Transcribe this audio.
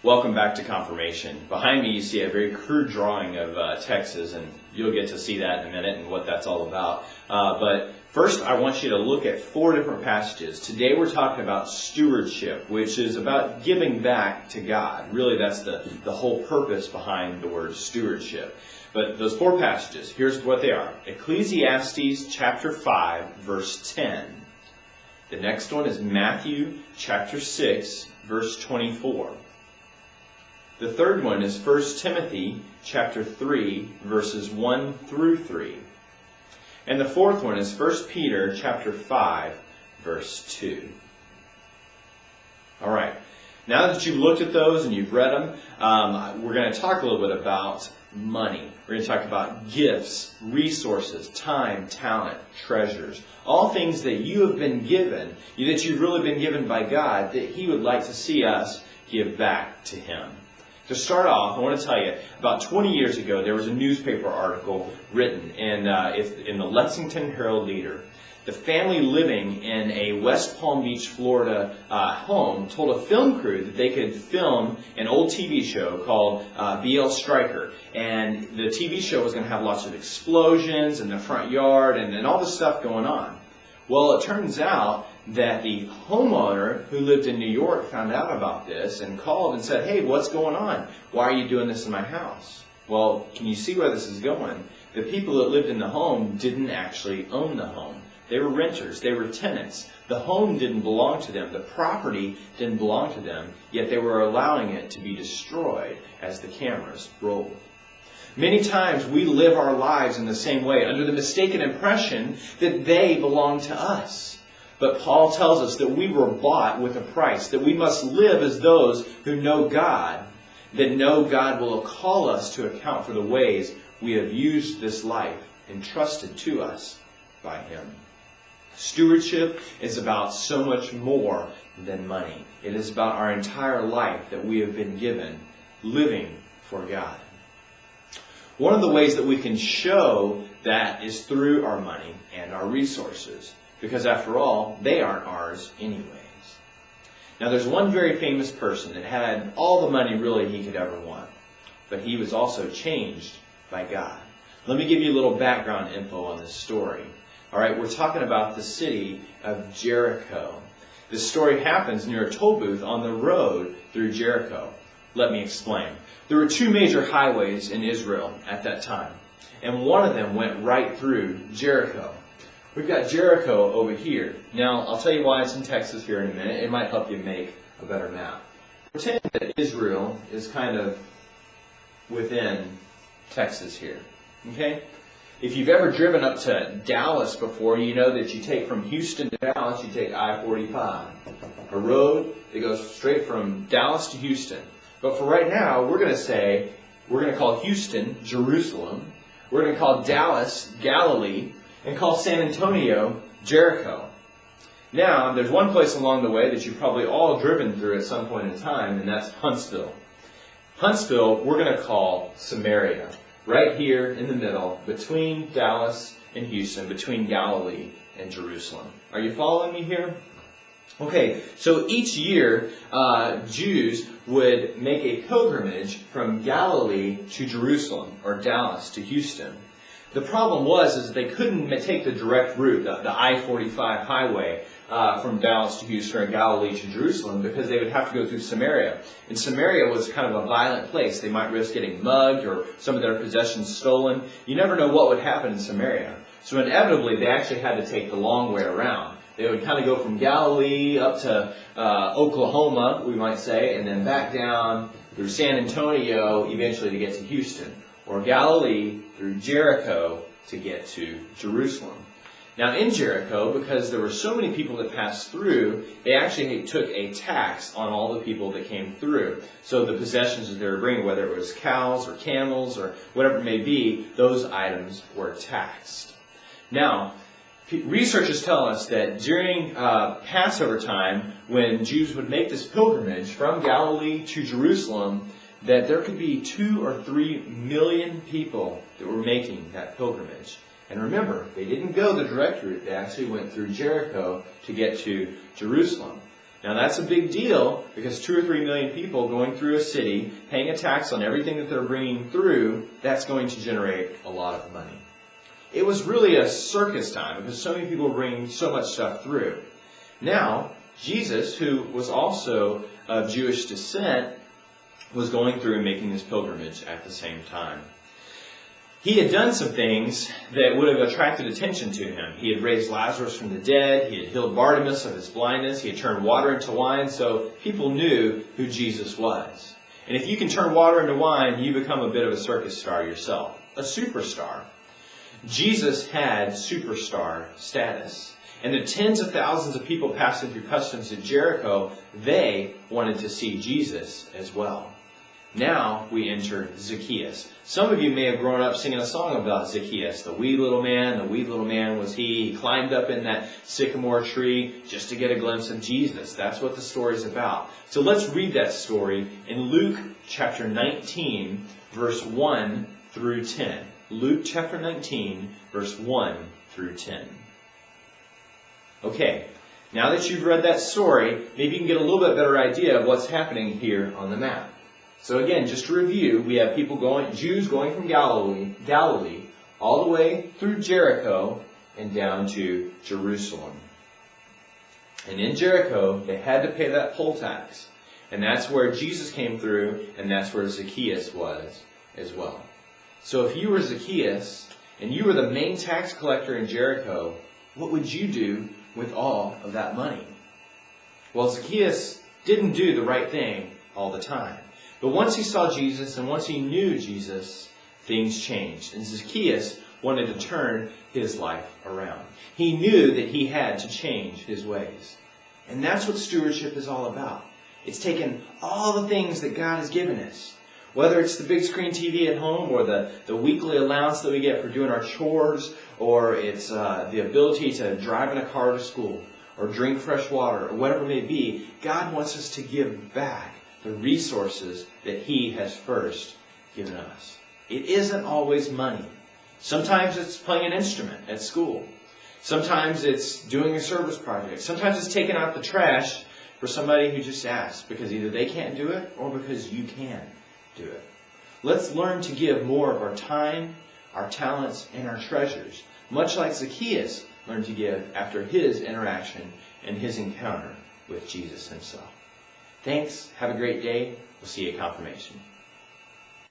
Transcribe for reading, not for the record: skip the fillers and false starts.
Welcome back to Confirmation. Behind me you see a very crude drawing of Texas, and you'll get to see that in a minute and what that's all about. But first I want you to look at 4 different passages. Today we're talking about stewardship, which is about giving back to God. Really that's the whole purpose behind the word stewardship. But those 4 passages, here's what they are. Ecclesiastes chapter 5, verse 10. The next one is Matthew chapter 6, verse 24. The third one is 1 Timothy chapter 3, verses 1 through 3. And the fourth one is 1 Peter chapter 5, verse 2. All right. Now that you've looked at those and you've read them, we're going to talk a little bit about money. We're going to talk about gifts, resources, time, talent, treasures. All things that you have been given, that you've really been given by God, that He would like to see us give back to Him. To start off, I want to tell you, about 20 years ago, there was a newspaper article written in the Lexington Herald-Leader. The family living in a West Palm Beach, Florida home told a film crew that they could film an old TV show called BL Stryker. And the TV show was going to have lots of explosions in the front yard and all this stuff going on. Well, it turns out that the homeowner who lived in New York found out about this and called and said, "Hey, what's going on? Why are you doing this in my house?" Well, can you see where this is going? The people that lived in the home didn't actually own the home. They were renters. They were tenants. The home didn't belong to them. The property didn't belong to them, yet they were allowing it to be destroyed as the cameras rolled. Many times we live our lives in the same way, under the mistaken impression that they belong to us. But Paul tells us that we were bought with a price, that we must live as those who know God, that know God will call us to account for the ways we have used this life entrusted to us by Him. Stewardship is about so much more than money. It is about our entire life that we have been given, living for God. One of the ways that we can show that is through our money and our resources, because after all, they aren't ours anyways. Now there's one very famous person that had all the money really he could ever want, but he was also changed by God. Let me give you a little background info on this story. All right, we're talking about the city of Jericho. This story happens near a toll booth on the road through Jericho. Let me explain. There were 2 major highways in Israel at that time, and one of them went right through Jericho. We've got Jericho over here. Now, I'll tell you why it's in Texas here in a minute. It might help you make a better map. Pretend that Israel is kind of within Texas here. Okay? If you've ever driven up to Dallas before, you know that you take from Houston to Dallas, you take I-45. A road that goes straight from Dallas to Houston. But for right now, we're going to call Houston Jerusalem. We're going to call Dallas Galilee, and call San Antonio Jericho. Now, there's one place along the way that you've probably all driven through at some point in time, and that's Huntsville. Huntsville, we're going to call Samaria, right here in the middle, between Dallas and Houston, between Galilee and Jerusalem. Are you following me here? Okay, so each year, Jews would make a pilgrimage from Galilee to Jerusalem, or Dallas to Houston. The problem was they couldn't take the direct route, the I-45 highway, from Dallas to Houston or Galilee to Jerusalem, because they would have to go through Samaria. And Samaria was kind of a violent place. They might risk getting mugged or some of their possessions stolen. You never know what would happen in Samaria. So inevitably, they actually had to take the long way around. They would kind of go from Galilee up to Oklahoma, we might say, and then back down through San Antonio, eventually to get to Houston. Or Galilee through Jericho to get to Jerusalem. Now in Jericho, because there were so many people that passed through, they actually took a tax on all the people that came through. So the possessions that they were bringing, whether it was cows or camels or whatever it may be, those items were taxed. Now, researchers tell us that during Passover time, when Jews would make this pilgrimage from Galilee to Jerusalem, that there could be 2 or 3 million people that were making that pilgrimage. And remember, they didn't go the direct route. They actually went through Jericho to get to Jerusalem. Now that's a big deal because 2 or 3 million people going through a city, paying a tax on everything that they're bringing through, that's going to generate a lot of money. It was really a circus time because so many people were bringing so much stuff through. Now, Jesus, who was also of Jewish descent, was going through and making this pilgrimage at the same time. He had done some things that would have attracted attention to him. He had raised Lazarus from the dead. He had healed Bartimaeus of his blindness. He had turned water into wine. So people knew who Jesus was. And if you can turn water into wine, you become a bit of a circus star yourself, a superstar. Jesus had superstar status. And the tens of thousands of people passing through customs at Jericho, they wanted to see Jesus as well. Now we enter Zacchaeus. Some of you may have grown up singing a song about Zacchaeus. The wee little man was he. He climbed up in that sycamore tree just to get a glimpse of Jesus. That's what the story's about. So let's read that story in Luke chapter 19, verse 1 through 10. Luke chapter 19, verse 1 through 10. Okay, now that you've read that story, maybe you can get a little bit better idea of what's happening here on the map. So again, just to review, we have Jews going from Galilee, all the way through Jericho and down to Jerusalem. And in Jericho, they had to pay that poll tax. And that's where Jesus came through, and that's where Zacchaeus was as well. So if you were Zacchaeus, and you were the main tax collector in Jericho, what would you do with all of that money? Well, Zacchaeus didn't do the right thing all the time. But once he saw Jesus and once he knew Jesus, things changed. And Zacchaeus wanted to turn his life around. He knew that he had to change his ways. And that's what stewardship is all about. It's taking all the things that God has given us, whether it's the big screen TV at home or the weekly allowance that we get for doing our chores, or it's the ability to drive in a car to school or drink fresh water or whatever it may be. God wants us to give back the resources that He has first given us. It isn't always money. Sometimes it's playing an instrument at school. Sometimes it's doing a service project. Sometimes it's taking out the trash for somebody who just asks because either they can't do it or because you can do it. Let's learn to give more of our time, our talents, and our treasures, much like Zacchaeus learned to give after his interaction and his encounter with Jesus Himself. Thanks. Have a great day. We'll see you at confirmation.